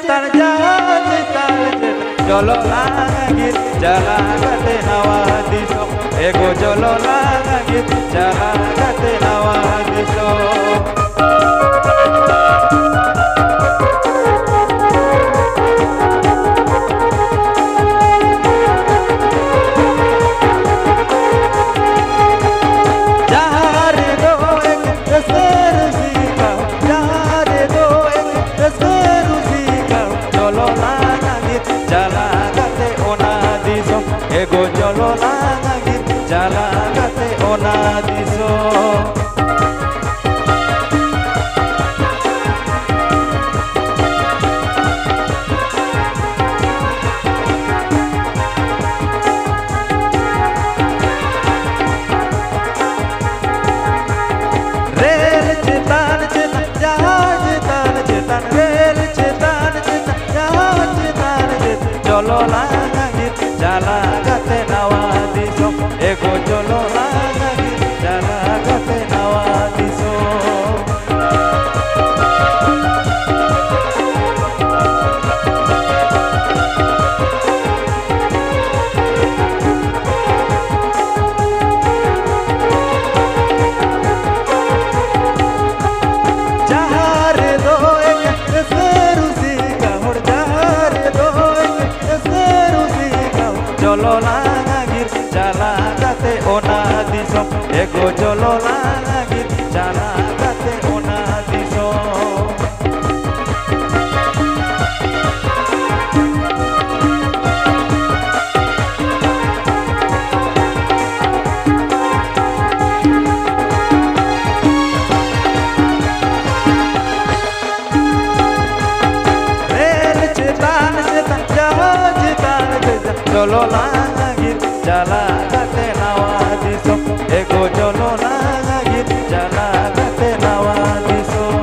chetan jolo langit jalan kate nawa disom ego jolo langit jalan kate nawa disom. Ego jolo langit jalan kate ona disom. Rel cetan cetan jalan cetan cetan rel cetan cetan jalan cetan cetan jolo langit jalan kate nawa disom ego jolo langit jalan kate nawa disom. Jahare do ek seru sika hor jahare do ek seru sika jolo langit jalan kate ona disom ego jolo langit jalan kate ona disom. Rel cetan cetan jalan cetan cetan jolo langit jalan kate nawa disom ego jolo langit jalan kate nawa disom.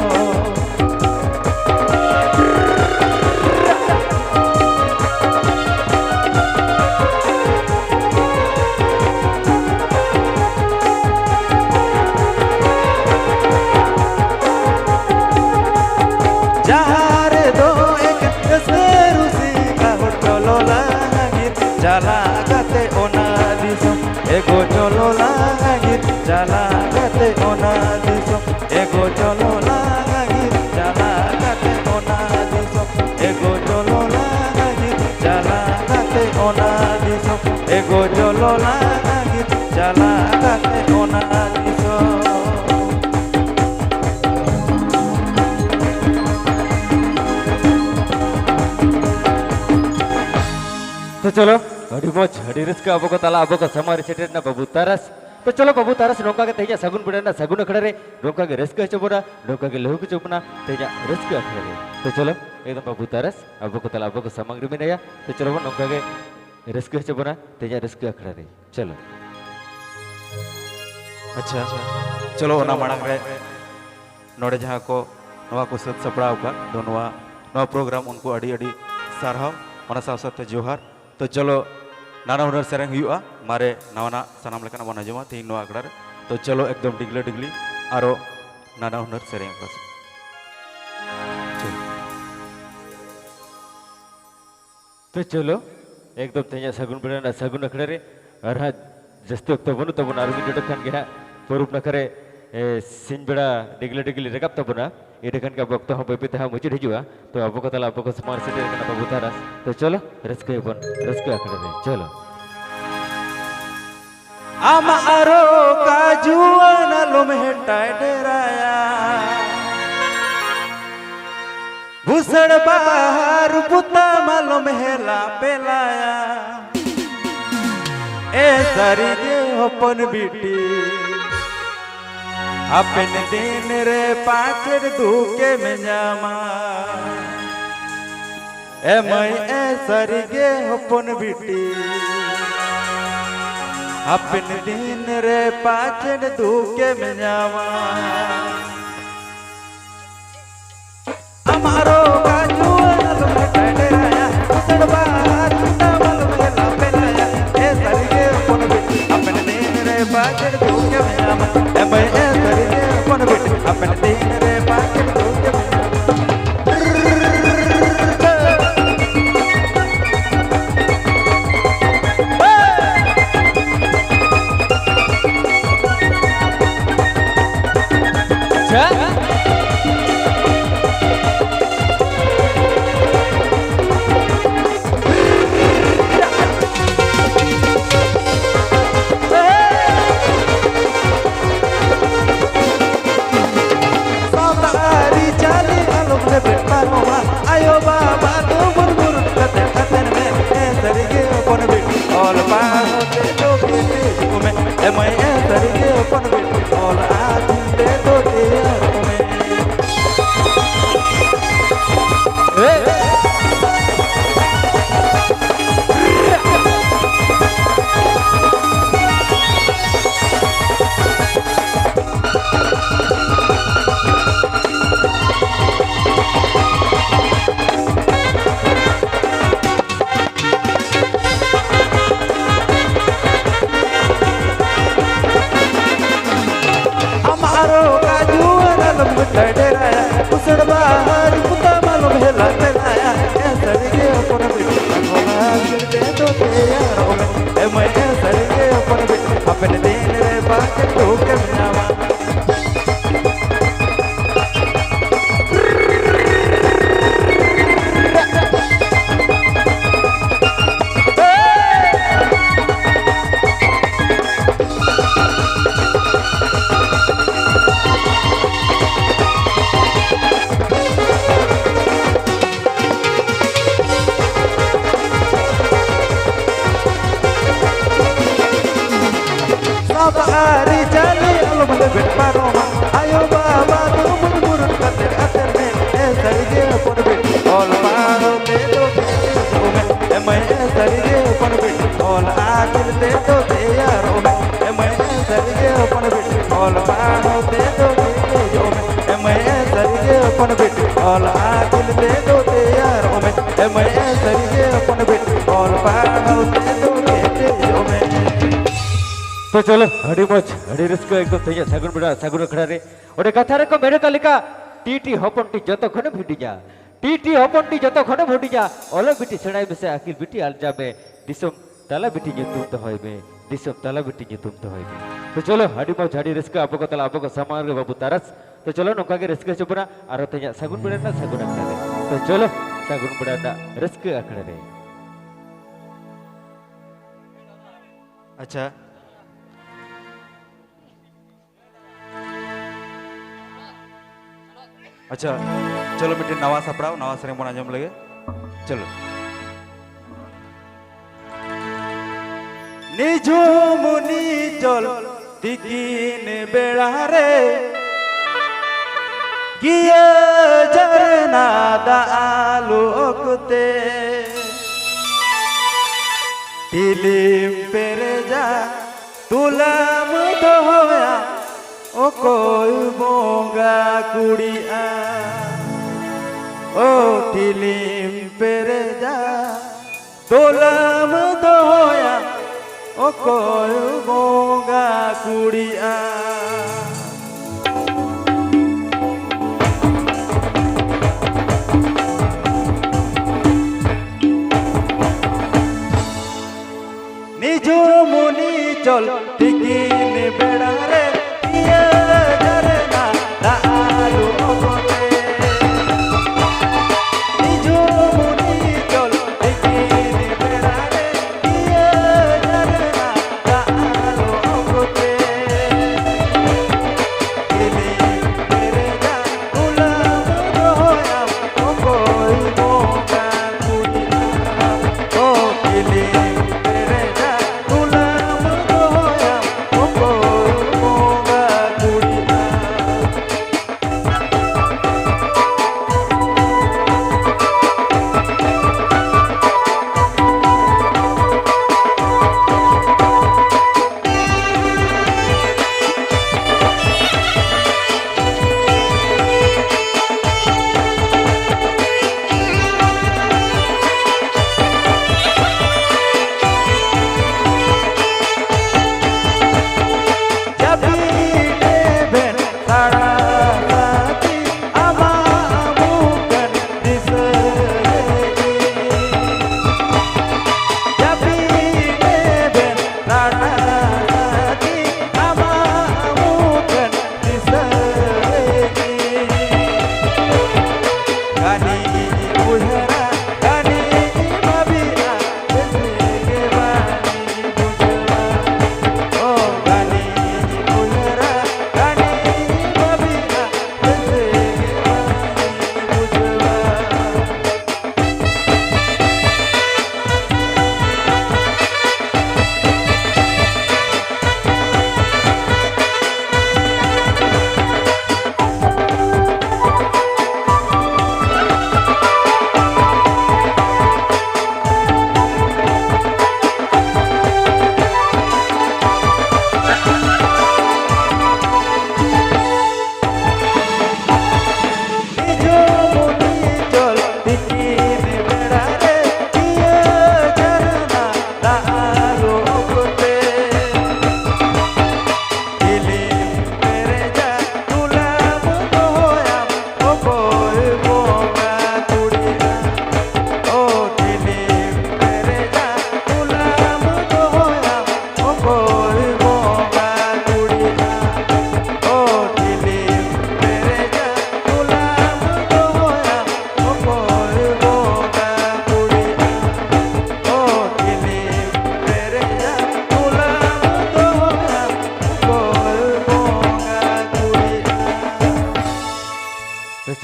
Jahare do ek seru sika hor jolo langit jalan kate ona disom ego jolo langit jalan kate ona disom ego jolo langit jalan kate ona disom ego jolo langit jalan kate ona disom ego jolo langit jalan kate ona disom. तो चलो अड़ी मोच अड़ी risk अब को ताला अब को समारी सेटेड ना बाबू तारस तो चलो बाबू तारस नौका के तेजा सगुन बिडना सगुन अखड़े रे नौका के रिस्क चबोना नौका के लहू के चुपना तेजा रिस्क अखड़े रे तो चलो एकदम बाबू तारस अब को ताला अब को सामग्री में नया तो चलो वो नौका के रिस्क चबोना तेजा रिस्क अखड़े रे चलो. अच्छा चलो ओना मांग रे नोड़े जहाँ को नवा को सत सपड़ाव का तो नवा प्रोग्राम उनको अड़ी अड़ी सारहाव ओना साथ जोहार. तो चलो नाना हुनर सेरेंग हुआ मारे नवाना सनाम लेकना बना जमा तीन नवा अगड़ा तो चलो एकदम डिगले डिगली आरो नाना हुनर सेरेंग का तो चलो एकदम तेजा सगुन बिडना सगुन अखड़े रे अरहा जस्ती वक्त बनु तबना आरमी जडखान के स्वरूप नखरे सिंह बेड़ा डिगले डिगली रकाब तबना इडेखान का वक्त हम बेबे हा मुचिड हिजुआ तो अब को तला अब को स्मार सेट करना बाबू तारस तो चलो रस्के बन रस्के अखड़े रे चलो. आमारो काजुआन लोम हेटाय डेराया भूसड़ बाहर पुता मालूम हेला पेलाया ए सारी गे अपन बीटी अपन दिन रे पाचड़ धूके में जामा ए मई ए सारी गे अपन बीटी अपन दिन रे पाचड़ धूके में जामा हमारो काजू अलम डराया सड़बार तमल मेला पेलाया ए सरिगे अपन बेटी अपन दिन रे पाचड़ धूके में जामा ए मैं ए सरिगे अपन बेटी अपन दिन रे पाचड़ धूके में जामा ऑल पाहोते दो केते में मैं सरगे अपन बेटी ऑल आदिल दे दो तेरो में Hari jali alam lebet paroma ayo baba tu murmur kater kater me sarige pon bet all paro te do me मैं sarige pon bet all aadil te do te yaro me मैं sarige pon bet all paro te do me मैं sarige pon bet all aadil te do te yaro me मैं sarige pon bet all paro te do me तो चलो हड़ी much हड़ी रस्को एकदम तैयार सागुन बेड़ा सागुन खड़ा रे और कथा रे को मेरे कलिका टीटी हपनटी जतो खने भिटी जा टीटी हपनटी जतो खने भिटी जा ओले बिटी सेणाई बेसे आकिल बिटी आल जाबे दिसम ताला बिटी nyutum तो होइबे दिसम ताला बिटी nyutum तो होइबे तो चलो हड़ी मच हड़ी रस्को आपो को ताला आपो को सामान रे बाबू तारस तो चलो नोका के रस्को चुपरा आरो तैयार सागुन बेड़ा ना सागुन खड़ा रे तो चलो सागुन बेड़ा दा रस्को खड़ा रे अच्छा अच्छा चलो बेटे नवा सपड़ाओ नवा सरे मन आजम लगे चलो निजो मुनि चल तिकिन बेड़ा रे गिया झरना दालुकते तिलिम पेरेजा तुलाम दोया ओ कोई मोंगा कुड़िया ओ तिलिम पेरेजा तुलाम दोया ओ कोई मोंगा कुड़िया निजो मुनि चल तिकिन बेड़ा रे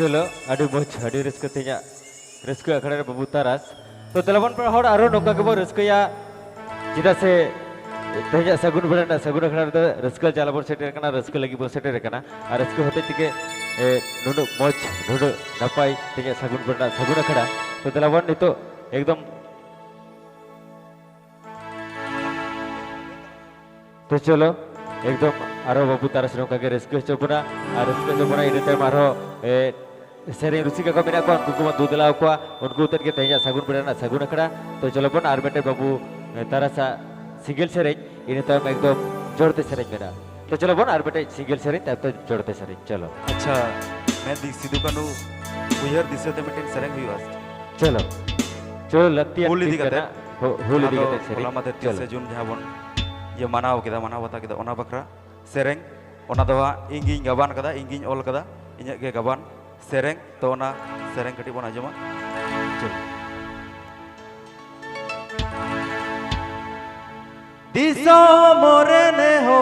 चलो अड़ी मज अड़ी रस्क तेजा रस्क अखड़ा रे बाबू तारास तो तेलाबन पर हर आरो नोका के बो रस्कया चिदा से तेजा सगुन बड़ा सगुन अखड़ा रे रस्क चालाबन सेटर कना रस्क लगी बो सेटर कना आ रस्क होते तिके नुनु मज नुनु नपाई तेजा सगुन बड़ा सगुन अखड़ा तो तेलाबन नितो एकदम तो चलो एकदम आरो बाबू तारास नोका के रस्क चोपना आ रस्क चोपना इन टाइम आरो सेरे रुसिका को मेरा को उनको को दूधला को उनको उतर के तेजा सगुन बड़ा सगुन अखड़ा तो चलो बन आर बेटे बाबू तारासा सिंगल सेरेज इन टाइम एकदम जोड़ते सेरेज मेरा तो चलो बन आर बेटे सिंगल सेरेज तब तो जोड़ते सेरेज चलो अच्छा मैं सिद्धू कानू उयहर दिसते मिटिंग सेरेंग हुई चलो चलो लत्ती होली दी कते होली दी कते सेरेज होला मते 30 जून जहां बन ये मनाव केदा मनाव बता केदा ओना बकरा सेरेंग ओना दवा इंगिन गबान कदा इंगिन ओल कदा इᱧ गे गबान सेरेंग तो ओना सेरेंग कटी बन आजमा चल दिसो मोरे ने हो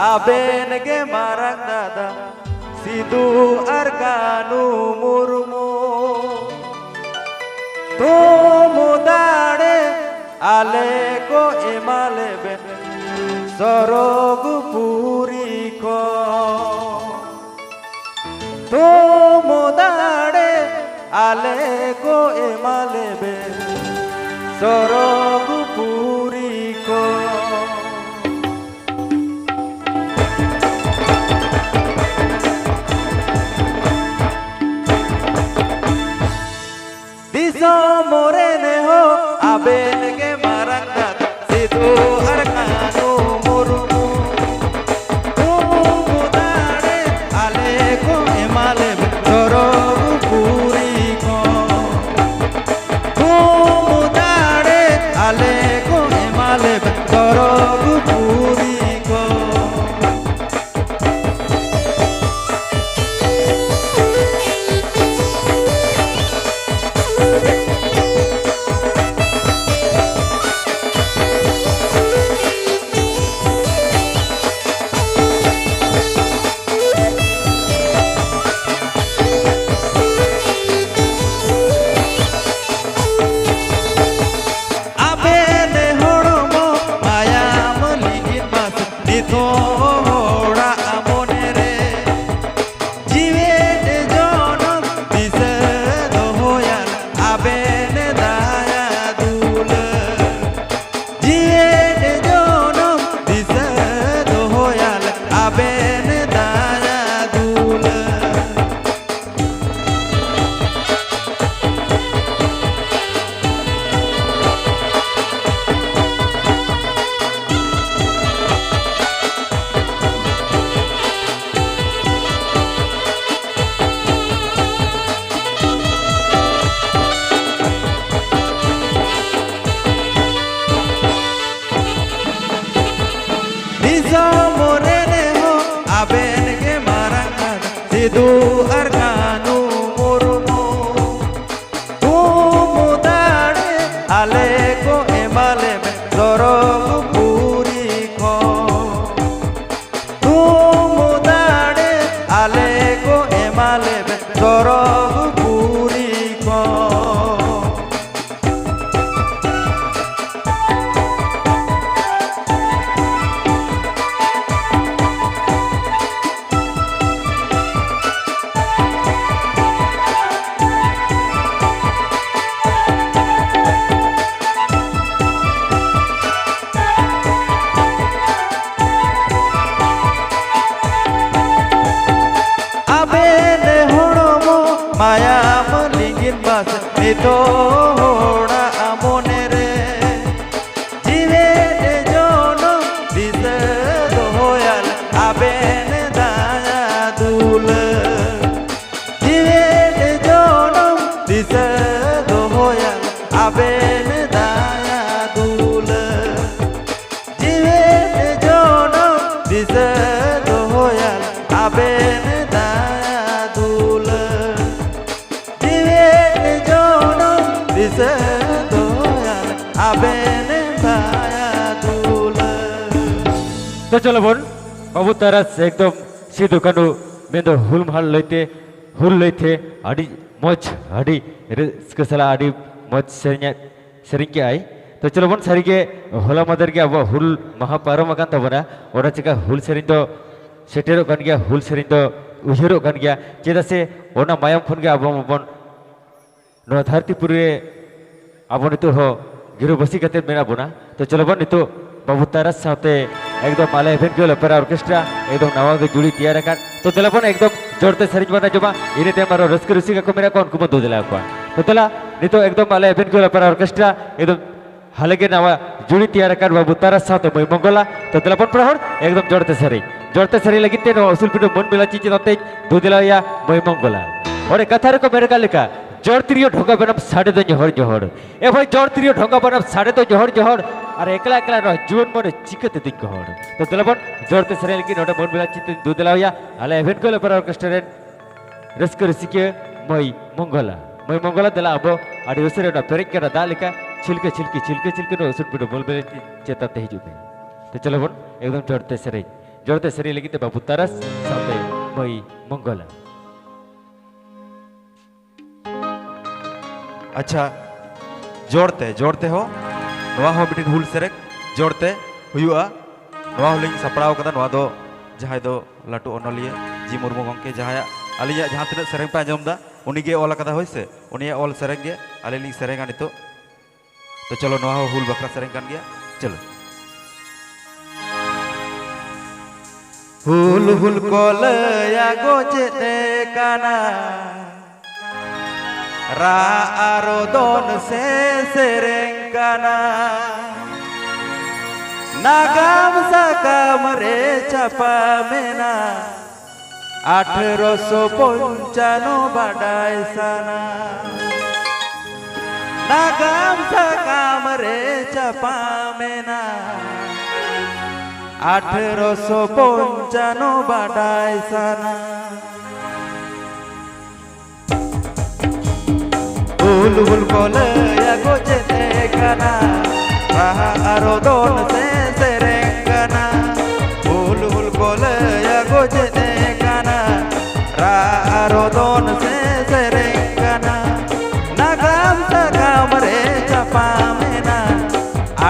आबेन गे मारंग दादा सिद्धू और कानू मुर्मू तो मुदाड़े आले को इमाले बेन सरोग पूरी को तो मुदाड़े आले को इमाले बेन सरोग पूरी को दिसो मोरे ने हो आबेन के मारंग दादा सिद्धू और कानू मुर्मू तू मुदाड़े आले को इमाले सरोग पूरी को तू मुदाड़े आले को इमाले सरोग पूरी को सिद्धू और कानू मुर्मू तू मुदाड़े आले को इमाले में सरोग पूरी को तू मुदाड़े आले को इमाले में सरोग पूरी को माया मलिंगिन बास नितो होड़ा आमोने रे जीवे ने जोनो दिसे दोयाल आबेन दाया दूल जीवे ने जोनो दिसे दोयाल आबेन दाया दूल जीवे ने जोनो दिसे दोयाल आबेन दिसे दोयाल आबेन दाया दूल तो चलो बोन बाबू तारास एकदम सिद्धू कानू मेंदो हुलमहाल लैते हुल लेते आदि मौज आदि रिस्कसला आदि मौज सेरिंग के आई तो चलो बन सारी के होला मदर के अब हुल महापारम अकान तबना और चिका हुल सेरिंग तो सेटेरो कन गया हुल सेरिंग तो उहिरो कन गया चेदा से ओना मायम खन के अब बन नो धरतीपुरी अब नितो हो गिरो बसी कते मेना बुना तो चलो बन नितो बाबू तारस साथे एकदम माला इवेंट के ओपेरा ऑर्केस्ट्रा एकदम नवा के जुड़ी तैयार कर तो चलो बन एकदम जोरते सरिज बना जमा इने ते मारो रस्क रसिका को मेरा कौन कुम दो दिला को तो तला नितो एकदम माला इवेंट के ओपेरा ऑर्केस्ट्रा एकदम हालके नवा जुड़ी तैयार कर बाबू तारस साथे मई मंगला तो तला बन प्रहर एकदम जोरते सरी लगी ते नो असुल पिटो मन मिला चीज नते दो दिला या मई मंगला और कथा रे को मेरे का लिखा जोरतिरियो ढोंगा बनब साढ़े दो जोहर जोहर ए भाई जोरतिरियो ढोंगा बनब साढ़े दो जोहर जोहर और एकला एकला रह जीवन मन चिकते दिन कहर तो दलबन जोरते सरेल की नोटे मन मिला चित दो दिलाया आले इवेंट को पर ऑर्केस्ट्रा रस्क रसिके मई मंगला दिला अब आदि उसरे ना पेरिक के दालिका छिलके नो सुन पिटो बोल बे चेताते ही जुबे तो चलो बन एकदम जोरते सरे लगी ते बाबू तारस साथे मई मंगला अच्छा जोड़ते हो नवा हो बिटिन हुल सेरेक जोड़ते हुआ नवा हुलिंग सपड़ाव कदा नवा दो जहां दो लाटू ओनलिए जी मुर्मू गंके जहां आलिया जहां तिना सेरेंग पे आजमदा उनीगे ओल कदा होइसे उनी ओल सेरेंग गे आले लिंग सेरेंगा नितो तो चलो नवा हुल बकरा सेरेंग कान गया चलो हुल कोल या गोचे काना रा आरो दोन से सेरेंगाना नागाम साकाम रे चपा मेना 1895 बाडाय साना नागाम साकाम रे चपा मेना 1895 बाडाय साना हुल कोल या गोचे काना राहा आरो दोन से सेरेंगाना हुल कोल या गोचे काना राहा आरो दोन से सेरेंगाना नागाम साकाम रे चपा मेना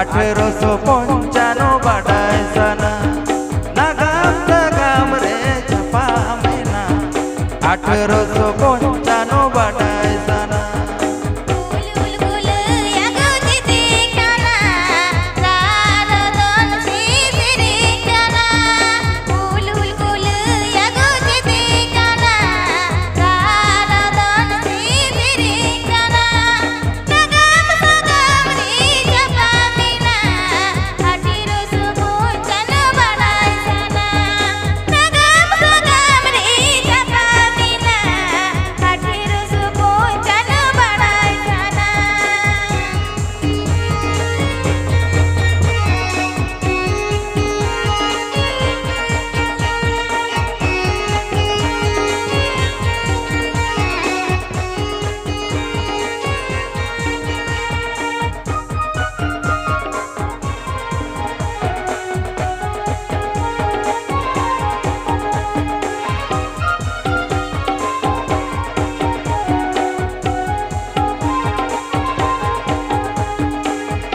1895 बाडाय साना नागाम साकाम रे चपा मेना 1895 बाडाय साना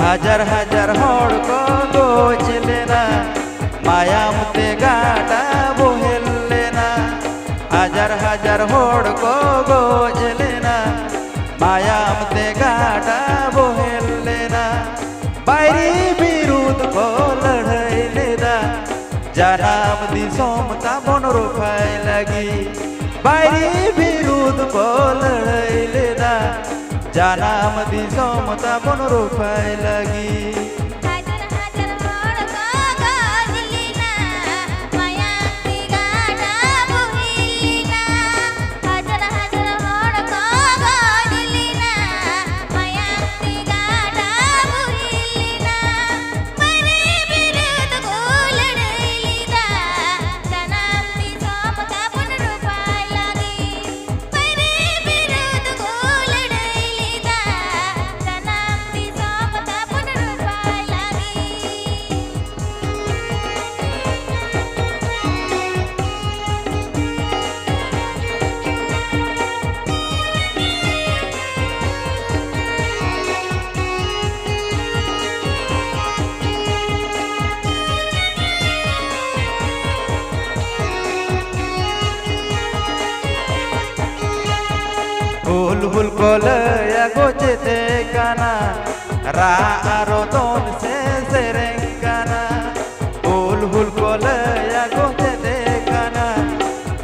हजार हजार होड़ को गोच लेना मायाम ते गाड़ा बोहेल लेना हजार हजार होड़ को गोच लेना मायाम ते गाड़ा बोहेल लेना बायरी विरुद्ध को लड़ाई लेना जनाम दिसोम ता बन रुपाई लगी बायरी विरुद्ध को लड़ाई लेना जनाम दिसोम ता बन रुपाई लगी हुल कोलया गोचेते काना रा आरो दोन से सेरेंग काना हुल कोलया गोचेते काना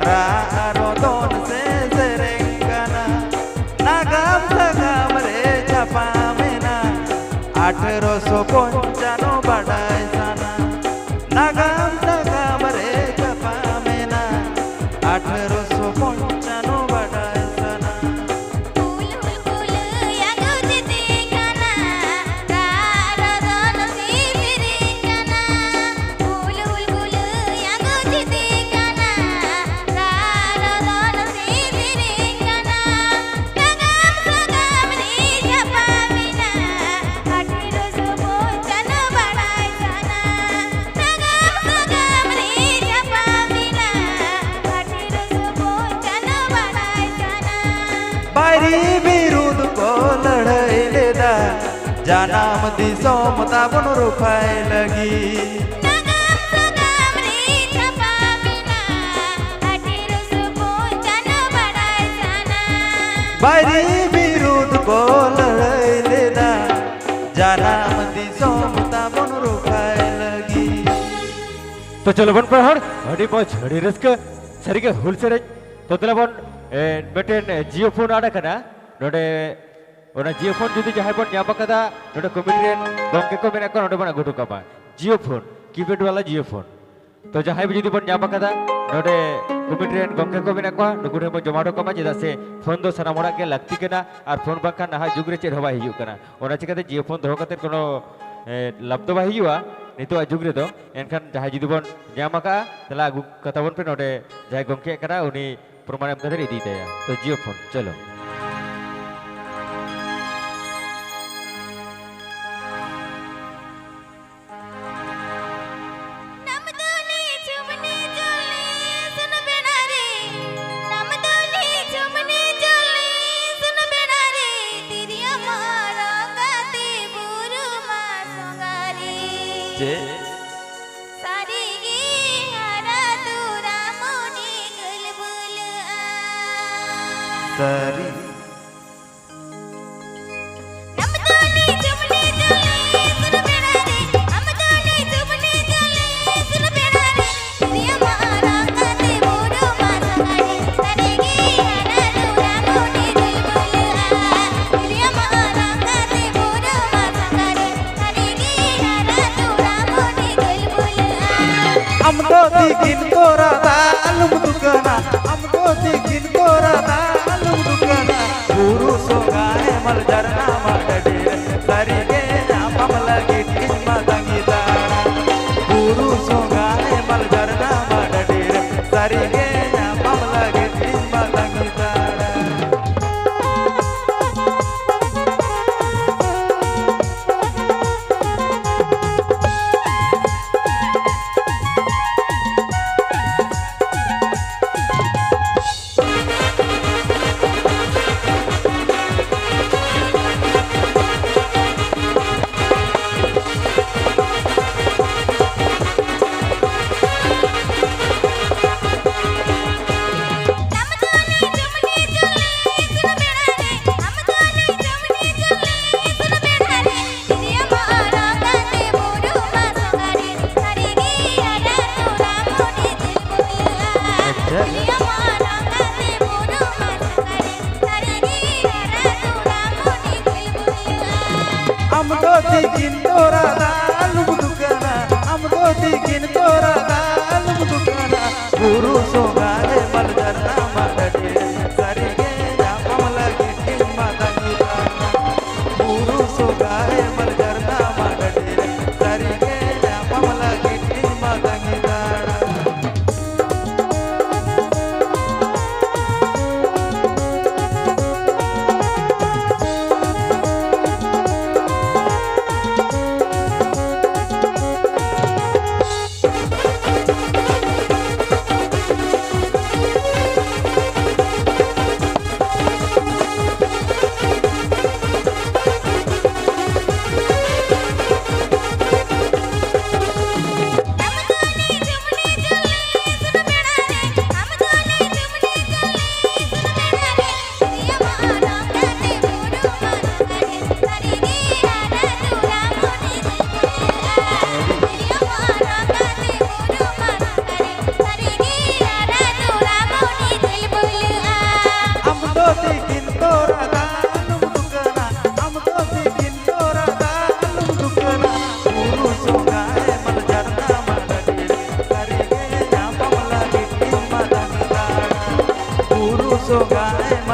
रा आरो दोन से सेरेंग काना नागाम सगाम रे छापा मेना 1855 बाडाय साना नागाम सगाम रे छापा मेना 1855 बाडाय साना हुल हुल कोलया गोचेते काना रा आरो दोन से सेरेंग काना हुल हुल कोलया गोचेते काना रा आरो दोन से सेरेंग काना नागाम सगाम रे छापा मेना 1855 बाडाय साना नागाम सगाम रे छापा मेना 1855 बाडाय साना बायरी विरुद्ध को लड़ाई लेदा जानाम दिसोम ताबन रुफाय लगी नागाम सगाम रे छापा मेना 1855 बाडाय साना बायरी विरुद्ध को लड़ाई लेदा जानाम दिसोम ताबन रुफाय लगी तो चलो बन पढ़ हड़ी मौज हड़ी रस्क सरिगे हुल सेरेज तो तला बन बेटेन जियो फोन आड़ा कना नोडे ओना जियो फोन जुदी जहाय बन ᱧᱟᱢ ᱟᱠᱟᱫᱟ नोडे कमिटी गंके को मेना को नोडे बन अगुटो कामा जियो फोन कीपैड वाला जियो फोन तो जहाय भी जुदी बन ᱧᱟᱢ ᱟᱠᱟᱫᱟ नोडे कमिटी गंके को मेना को नुकुरे मो जमाडो कामा जेदा से फोन दो सारा मोड़ा के लगती केना और फोन बाखा नहा जुग रे चेर हवा हिजु कना ओना चिकाते जियो फोन दोहो कते कोनो लाभ दो बा हिजुआ नितो जुग रे दो एनखान जहाय जुदी बन ᱧᱟᱢ ᱟᱠᱟᱫᱟ तला अगु कथा बन पे नोडे जहाय गंके कना उनी प्रमाण एम कते इदी दया तो जियो फोन चलो नमदोली चुमनी चोली सुन बेना रे नमदोली चुमनी चोली सुन बेना रे तिरिया मारा गाते बुरु मा संगारी जे सारी गी हरा तुरा मोनी गुलबुल सरी नमदोली चुमनी चोली सुन बेना रे नमदोली चुमनी चोली सुन बेना रे तिरिया मारा गाते बुरु मा संगारी सारी गी हरा तुरा मोनी गुलबुल तिरिया मारा गाते बुरु मा संगारी सारी गी हरा तुरा Moni गुलबुल amdo dikin kora talum dukana amdo dikin kora talum dukana guru songae mal jarna madade sarige apam lagi isma tangita guru songae mal jarna madade sarige apam lagi isma tangita नमदोली चुमनी चोली सुन बेना रे नमदोली चुमनी चोली सुन बेना रे तिरिया मारा गाते बुरु मा संगारी सारी गी हरा तुरा मोनी गुलबुल तिरिया मारा गाते बुरु मा संगारी सारी गी हरा तुरा Moni गुलबुल amdo dikin kora talum dukana amdo dikin kora talum dukana guru songae mal jarna madade sarige apam lagi isma tangita guru songae mal jarna madade sarige apam lagi isma tangita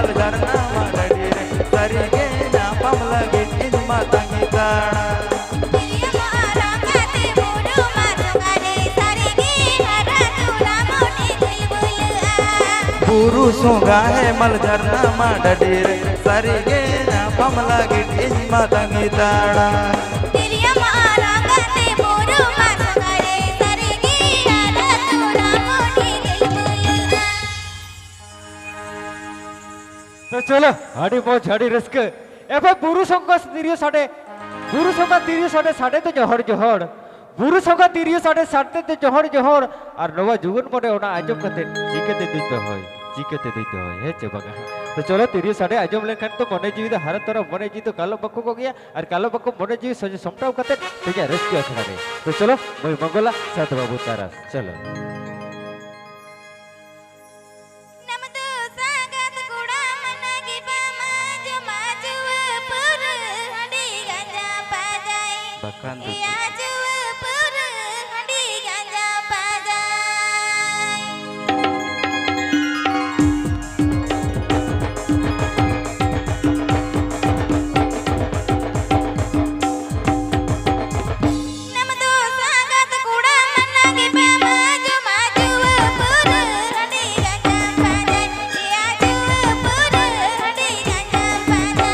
mal jarna ma dadire sarige nyapam lagi inma tangi kana Diriya marangate buru masukare sarigi hara tula moti bulbula buru sunga hai mal jarna ma dadire sarige nyapam lagi inma tangi kana Diriya marangate buru masukare sarigi hara tula moti bulbula तो चलो हाड़ी मौज हाड़ी rusk एबे बुरु संगा तिरियो साडे बुरु संगा तिरियो साडे साडे तो जोहर जोहर बुरु संगा तिरियो साडे साडे तो जोहर जोहर और नवा जुगन मने ओना आजम कते चिकेते दिते होय हे चे बगा तो चलो तिरियो साडे आजम लेखन तो मने जीवी तो हर तरह मने जी तो कालो बक्को को गया और कालो बक्को मने जीवी सजे समटाव कते तेजा रस्क अखड़ा रे तो चलो मैं मंगला सात बाबू तारा चलो Namadu sangat kuda menagi pamaju maju pur handi ganja pajai Bahkan tuh. Iya juwe pur handi ganja pajai Namadu sangat kuda menagi pamaju maju pur handi ganja pajai Iya juwe pur handi ganja pajai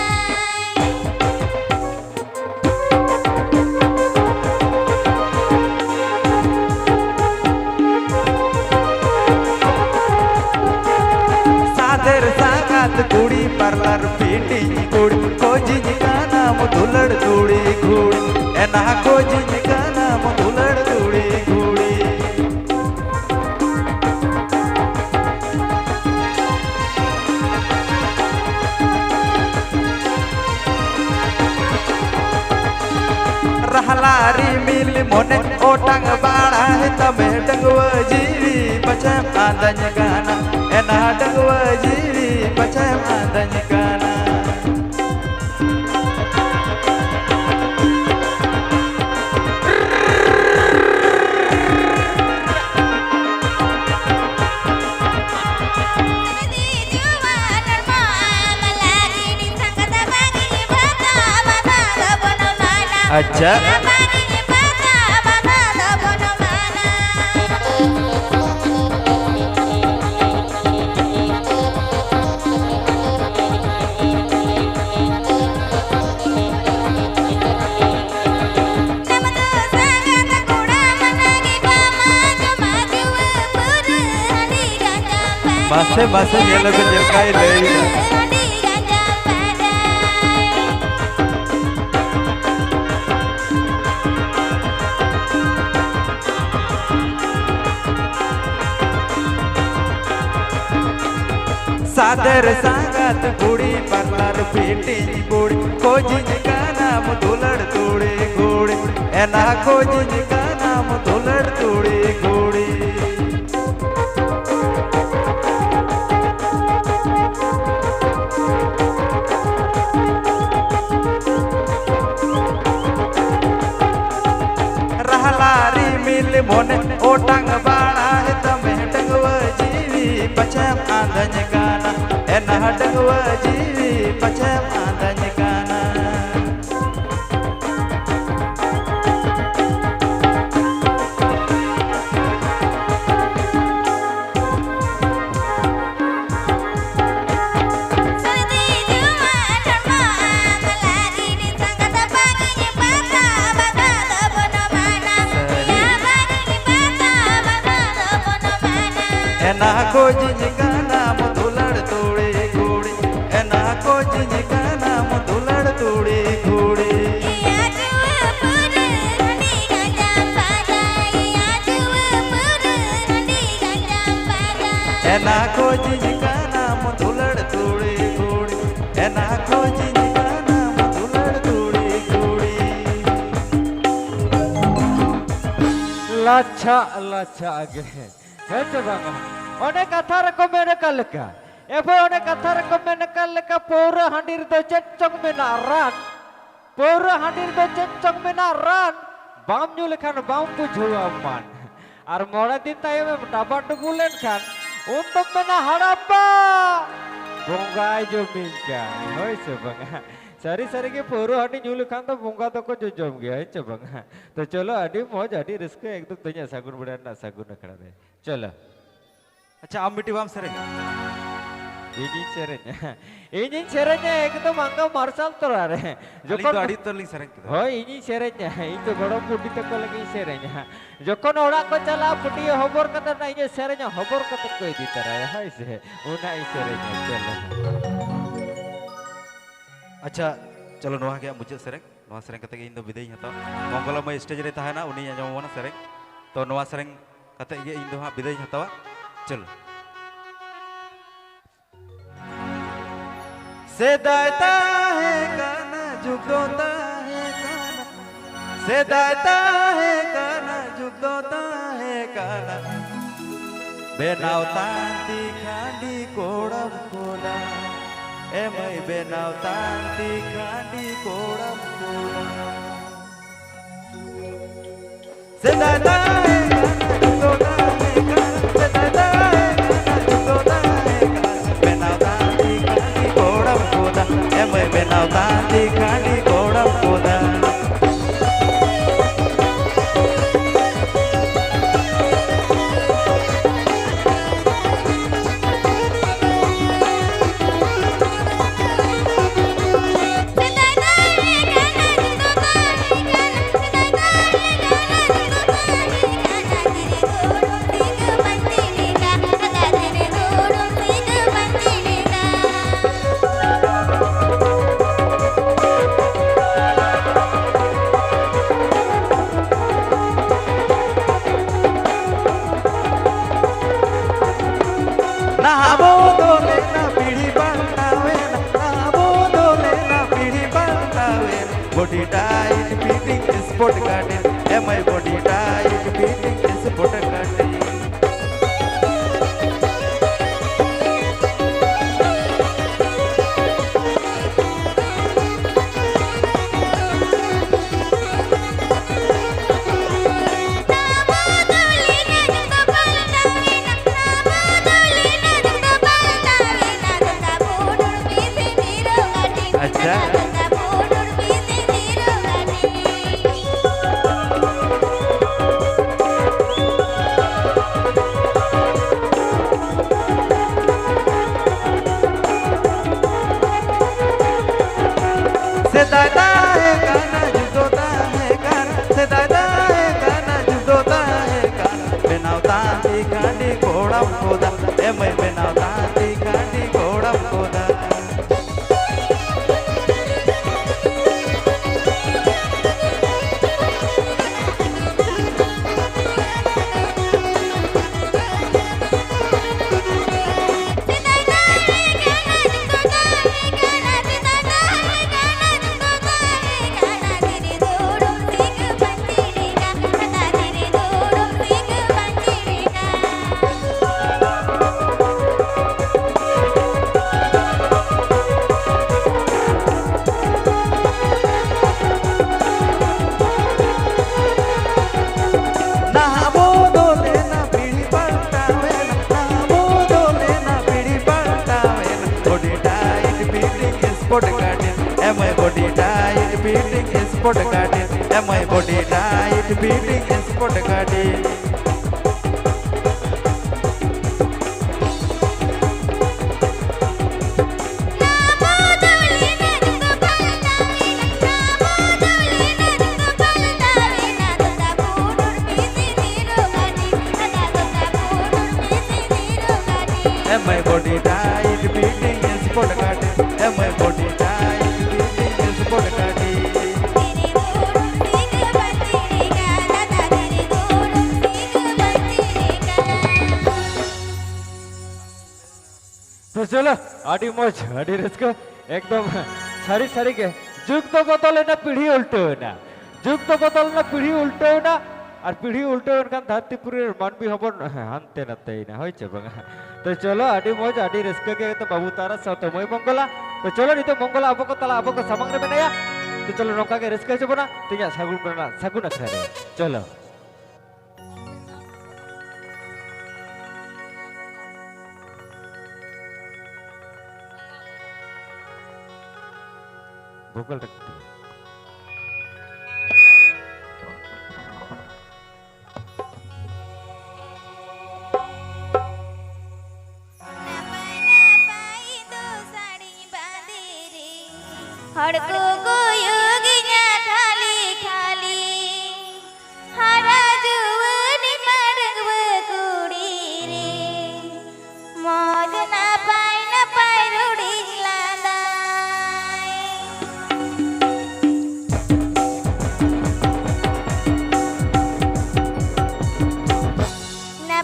सादर सांगात कुडी parlour fitting कुडी causing का नाम धुलड़ धुड़ी घुड़ी एना causing का नाम धुलड़ धुड़ी घुड़ी रहलारी मिल मोने ओटंग बाड़ा है तमे डंगव जीवी पछम आंदन गाना एना डंगव जीवी पछम आंदन गाना Di jualan malari di sangkata bagi bata bata bono mana अच्छा bagi bata bata bono mana Namadu sangat kuda menagi pamaju maju pur handi ganja pajai मासे मासे ये लोग जलकाई ले handi ganja pajai सादर सांगात कुडी पार्लर फिटिंग कुडी कोजिंग का नाम धुलड़ धुड़ी घुड़ी एना कोजिंग का नाम धुलड़ धुड़ी घुड़ी रहलारी मिल मोने ओटंग बाड़ा है तमे डंगव जीवी पछम आंदन गाना एना डंगव जीवी पछम आंदन गाना Sardi jualan malari di sangkata bagi bata bata bono mana ya bagi bata bata bono mana एना कोजिंग का नाम धुलड़ धुड़ी घुड़ी एना कोजिंग का नाम धुलड़ धुड़ी घुड़ी Iya juwe pur handi ganja pajai Iya juwe pur handi ganja pajai एना कोजिंग का नाम धुलड़ धुड़ी घुड़ी एना causing का नाम धुलड़ धुड़ी घुड़ी लाचा लाचा आगे हे चे बगा ओने कथा रको मेरे कलका एबे ओने कथा रको मेने कलका पौरा हांडीर दो चेचक मेना रान पौरा हांडीर दो चेचक मेना रान बाम ᱧᱩ ᱞᱮᱠᱷᱟᱱ बाम बुझुआ मान और मोड़ा दिन तायम डाबा डुगु लेनखान उन तो मेना Harappa bonggai jomin kan hoi se bang sari sari ke poro hadi nyulu kan to bonga to ko jom ge hai che bang to cholo adi moj adi risk ekdom tanya sagun budan na sagun akhara re cholo अच्छा आप मिट्टी balm सरें ini serenya ekdom angka marsal tora re जब तो अड़ी तो लिंग सरें hoi ini serenya itu godom pudi te ko lagi serenya jokon ora ko chala pudi hobor kata na ini serenya hobor kata ko idi tara hai se una i serenya cholo अच्छा चलो नोहा के मुझे सरें नोहा सरें कते इन दो विदेई हता मंगला मैं stage रे ताहे ना उनी आजम वन सरें तो नोहा सरें कते ये इन दो हां विदेई हतावा चलो सेदायता है गाना जुगोता है गाना सेदायता है गाना जुगोता है गाना बेनावता ती खांडी कोड़म कोड़ा ए मैं बेनावता ती खांडी कोड़म कोड़ा सेदायता है गाना जुगोता है गाना सेदायता है गाना जुगोता है गाना बेनावता ती खांडी कोड़म कोड़ा ए मैं बेनावता ती खांडी कोड़म कोड़ा body tight fitting sport garden am I body tight fitting sport garden अच्छा सेदायता है गाना जुगोता है गाना सेदायता है गाना जुगोता है गाना बेनावता ती गांडी कोड़म कोदा ए मैं बेनावता ती गांडी कोड़म कोदा sport garden am I body tight fitting sport garden am I body tight fitting sport garden am I body tight fitting sport garden am I body tight fitting sport garden तो चलो आड़ी मौज आड़ी रस्को एकदम सारी सारी के जुग तो बदले ना पीढ़ी उल्टो ना जुग तो बदल ना पीढ़ी उल्टो ना और पीढ़ी उल्टो उनका धरतीपुरी मानवी हबन हानते नते ना होय छे बंगा तो चलो आड़ी मौज आड़ी रस्को के तो बाबू तारा साथ मय मंगला तो चलो नी तो मंगला अब को तला अब को सामंग रे बनाया तो चलो नौका के रस्को छबना तिया सागुन करना सागुन अखरा रे चलो ভোকাল টা हड़को गोयोगिया खाली खाली हरा जुवनी मरगव कुड़ी रे मौज ना पाय रुड़ी लादाय ना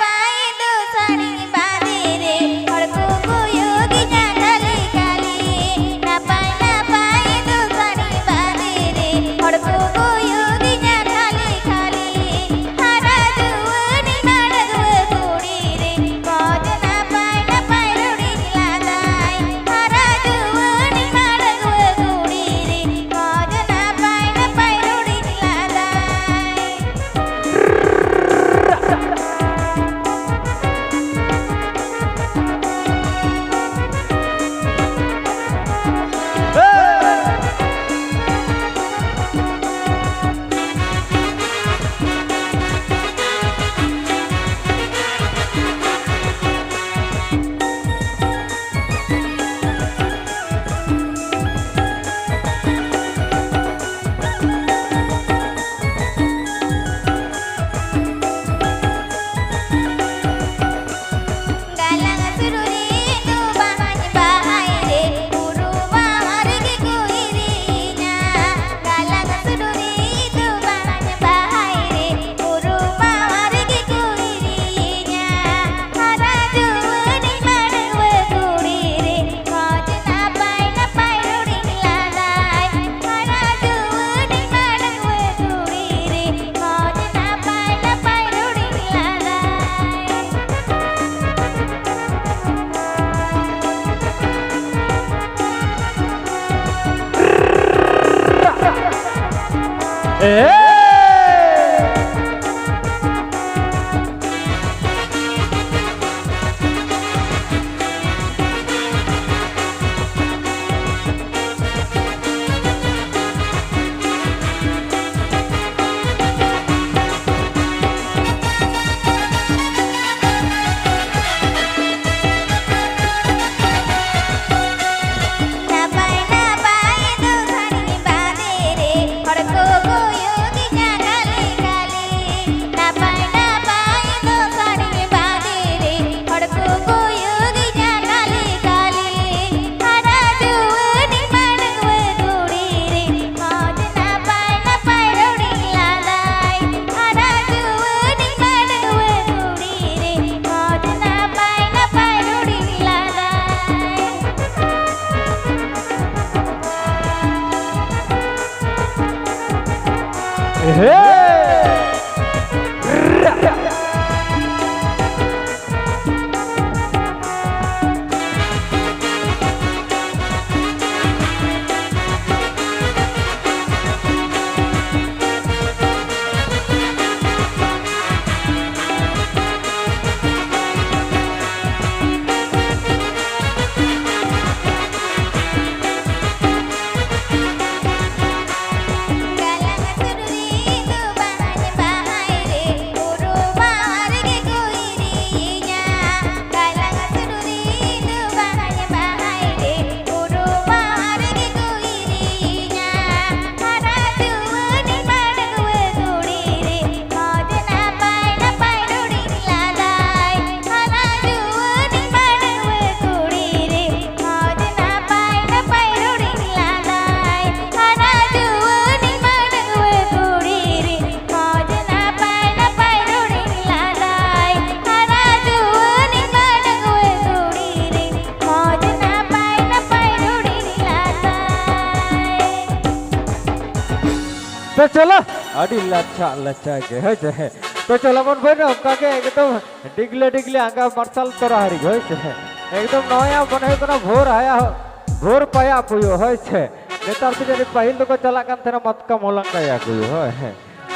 पाय दो साड़ी बांधे रे हड़को गोयोगिया खाली खाली ना पाय दो साड़ी बांधे रे हड़को गोयोगिया खाली खाली हरा जुवनी मरगव कुड़ी रे मौज ना पाय रुड़ी लादाय हरा जुवनी मरगव कुड़ी रे मौज ना पाय रुड़ी लादाय galang sururi tu bahan bahai re guru mawar ke kuirinya galang sururi tu bahan bahai re guru mawar ke kuirinya hara juwani madwe kudi re moj na pai rudi ladai hara juwani madwe kudi re moj na pai rudi ladai ना पाय दो साड़ी बांधे रे हड़को गोयोगिया खाली खाली ना पाय दो साड़ी बांधे रे हड़को गोयोगिया खाली खाली हरा जुवनी मरगव कुड़ी रे मौज ना पाय रुड़ी लादाय हरा जुवनी मरगव कुड़ी रे मौज ना पाय रुड़ी लादाय galang sururi tu bahan bahai re guru mawar ke kuirinya galang sururi tu bahan bahai re guru mawar ke kuirinya hara juwani madwe kudi re moj na pai rudi ladai hara juwani madwe kudi re moj na pai rudi ladai hara juwani madwe kudi re moj na pai rudi ladai hara juwani madwe kudi re moj na pai rudi ladai तो चलो अड़ी लच्छा लच्छा के है जे तो चलो मन भाई हमका के एकदम डिगले डिगले आंगा मरसल तोरा हरी होय छे एकदम नया बने कोना भोर आया भोर पाया पुयो होय छे नेतार से जने पहिल तो को चला कान थेना मत का मोलंग काया कुयो होय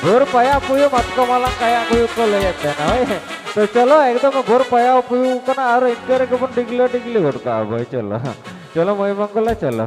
भोर पाया पुयो मत का मोलंग काया कुयो को ले जाते ना होय तो चलो एकदम भोर पाया पुयो कोना और इनकर के बन डिगले डिगले होट का भाई चलो चलो मई मंगल चलो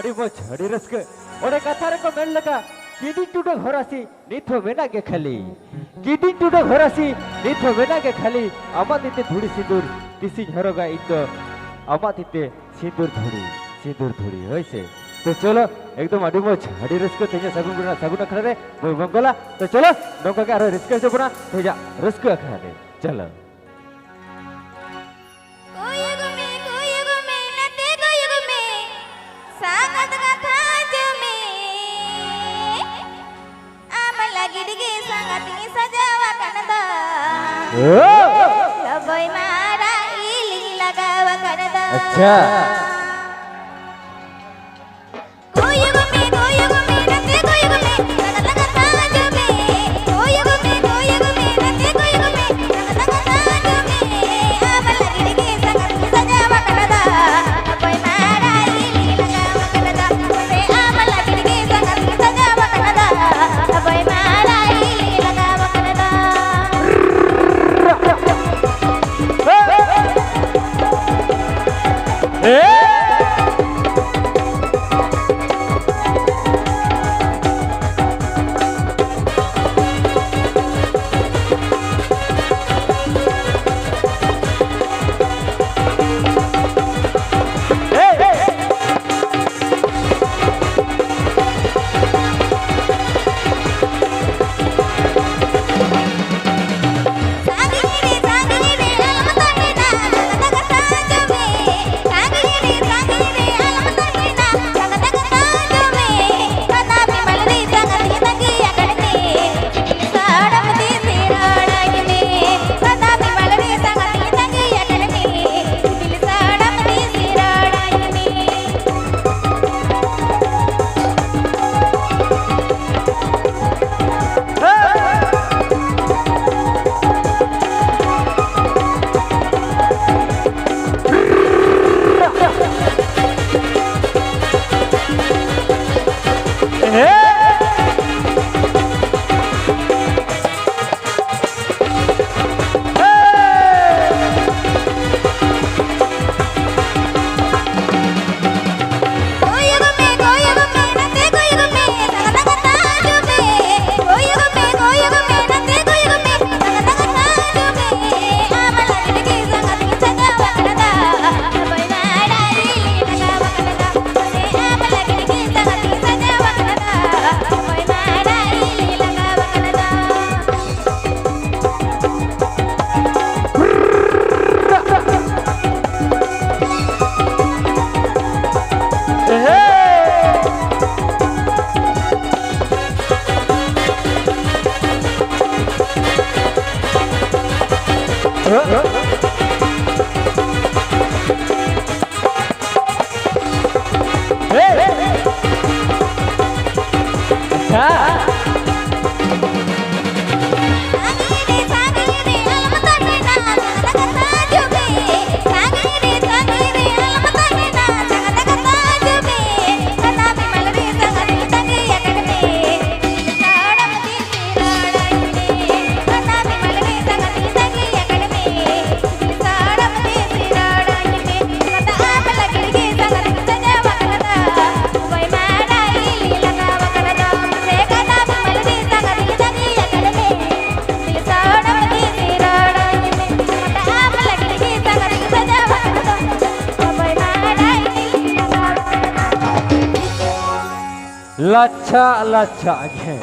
अड़ी मच अड़ी रस्क ओडे कथा रे को मेल लगा किदिन टुडो घरासी निथो मेना के खाली किदिन टुडो घरासी निथो मेना के खाली अमादिते धुड़ी सिंदूर तिसी झरगा इतो अमादिते सिंदूर धुड़ी होइसे तो चलो एकदम अड़ी मच अड़ी रस्क तेजा सगुन अखड़ा रे मोय मंगला तो चलो नौका के आरो रस्क से बना तेजा रस्क अखड़ा रे चलो कोयुग में नते कोयुग में सांगत कथा जमे आमला गिडगे सांगती सजावा कनदा लबई मारा इली लगावा कनदा अच्छा कोयुग में नते कोयुग में सांगत कथा जमे कोयुग में नते कोयुग में सांगत कथा जमे आमला गिडगे सांगती सजावा कनदा लबई मारा इली लगावा कनदा से आमला गिडगे सांगती सजावा कनदा लबई मारा इली लगावा कनदा लच्छा लच्छा